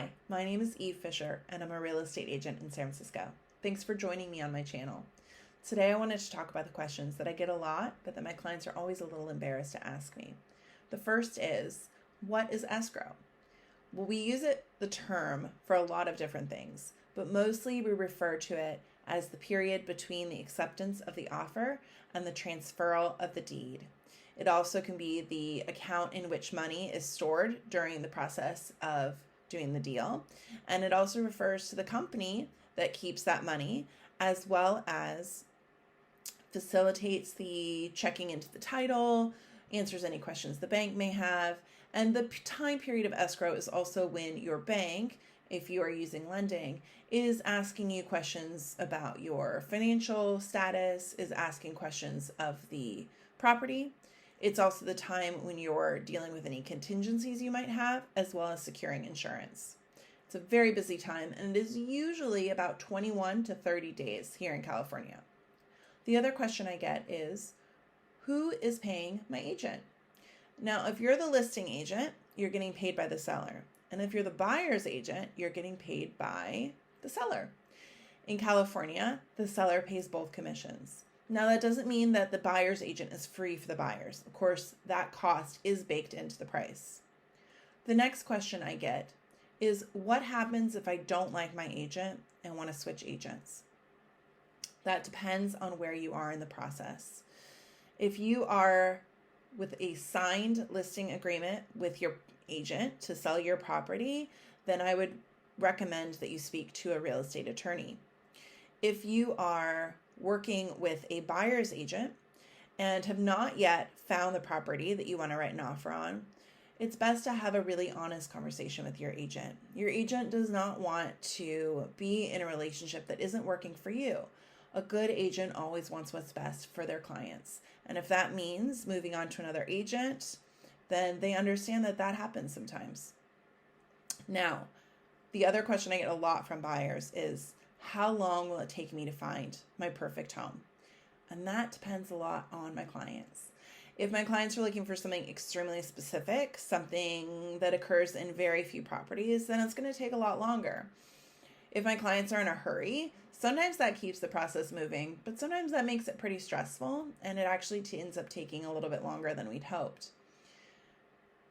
Hi, my name is Eve Fisher, and I'm a real estate agent in San Francisco. Thanks for joining me on my channel. Today I wanted to talk about the questions that I get a lot, but that my clients are always a little embarrassed to ask me. The first is, what is escrow? Well, we use the term for a lot of different things, but mostly we refer to it as the period between the acceptance of the offer and the transferal of the deed. It also can be the account in which money is stored during the process of doing the deal. And it also refers to the company that keeps that money, as well as facilitates the checking into the title, answers any questions the bank may have. And the time period of escrow is also when your bank, if you are using lending, is asking you questions about your financial status, is asking questions of the property. It's also the time when you're dealing with any contingencies you might have, as well as securing insurance. It's a very busy time, and it is usually about 21 to 30 days here in California. The other question I get is, who is paying my agent? Now, if you're the listing agent, you're getting paid by the seller. And if you're the buyer's agent, you're getting paid by the seller. In California, the seller pays both commissions. Now, that doesn't mean that the buyer's agent is free for the buyers. Of course, that cost is baked into the price. The next question I get is, what happens if I don't like my agent and want to switch agents? That depends on where you are in the process. If you are with a signed listing agreement with your agent to sell your property, then I would recommend that you speak to a real estate attorney. If you are working with a buyer's agent and have not yet found the property that you want to write an offer on, it's best to have a really honest conversation with your agent. Your agent does not want to be in a relationship that isn't working for you. A good agent always wants what's best for their clients. And if that means moving on to another agent, then they understand that that happens sometimes. Now, the other question I get a lot from buyers is, how long will it take me to find my perfect home? And that depends a lot on my clients. If my clients are looking for something extremely specific, something that occurs in very few properties, then it's going to take a lot longer. If my clients are in a hurry, sometimes that keeps the process moving, but sometimes that makes it pretty stressful, and it actually ends up taking a little bit longer than we'd hoped.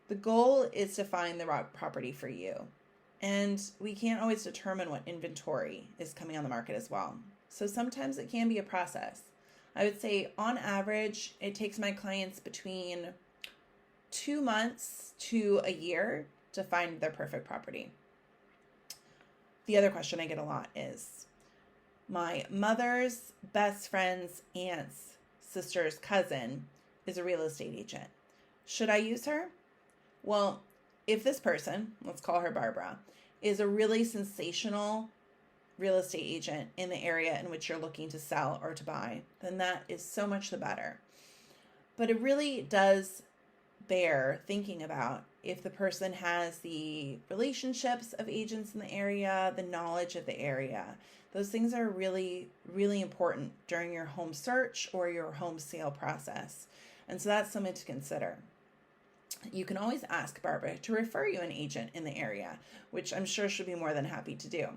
The goal is to find the right property for you. And we can't always determine what inventory is coming on the market as well. So sometimes it can be a process. I would say on average, it takes my clients between 2 months to a year to find their perfect property. The other question I get a lot is, my mother's best friend's aunt's sister's cousin is a real estate agent. Should I use her? Well, if this person, let's call her Barbara, is a really sensational real estate agent in the area in which you're looking to sell or to buy, then that is so much the better. But it really does bear thinking about if the person has the relationships of agents in the area, the knowledge of the area. Those things are really, really important during your home search or your home sale process. And so that's something to consider. You can always ask Barbara to refer you an agent in the area, which I'm sure she'll be more than happy to do.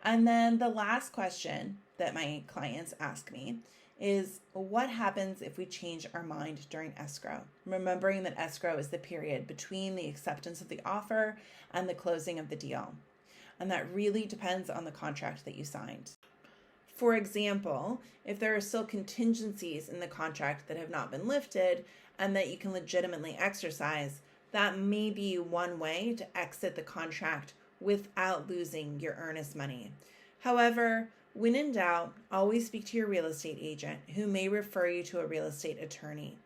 And then the last question that my clients ask me is, what happens if we change our mind during escrow? Remembering that escrow is the period between the acceptance of the offer and the closing of the deal. And that really depends on the contract that you signed. For example, if there are still contingencies in the contract that have not been lifted and that you can legitimately exercise, that may be one way to exit the contract without losing your earnest money. However, when in doubt, always speak to your real estate agent, who may refer you to a real estate attorney.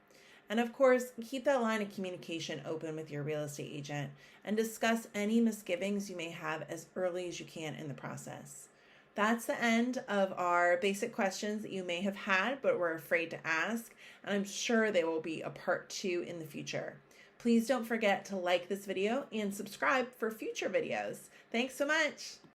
And of course, keep that line of communication open with your real estate agent and discuss any misgivings you may have as early as you can in the process. That's the end of our basic questions that you may have had but were afraid to ask, and I'm sure there will be a part 2 in the future. Please don't forget to like this video and subscribe for future videos. Thanks so much.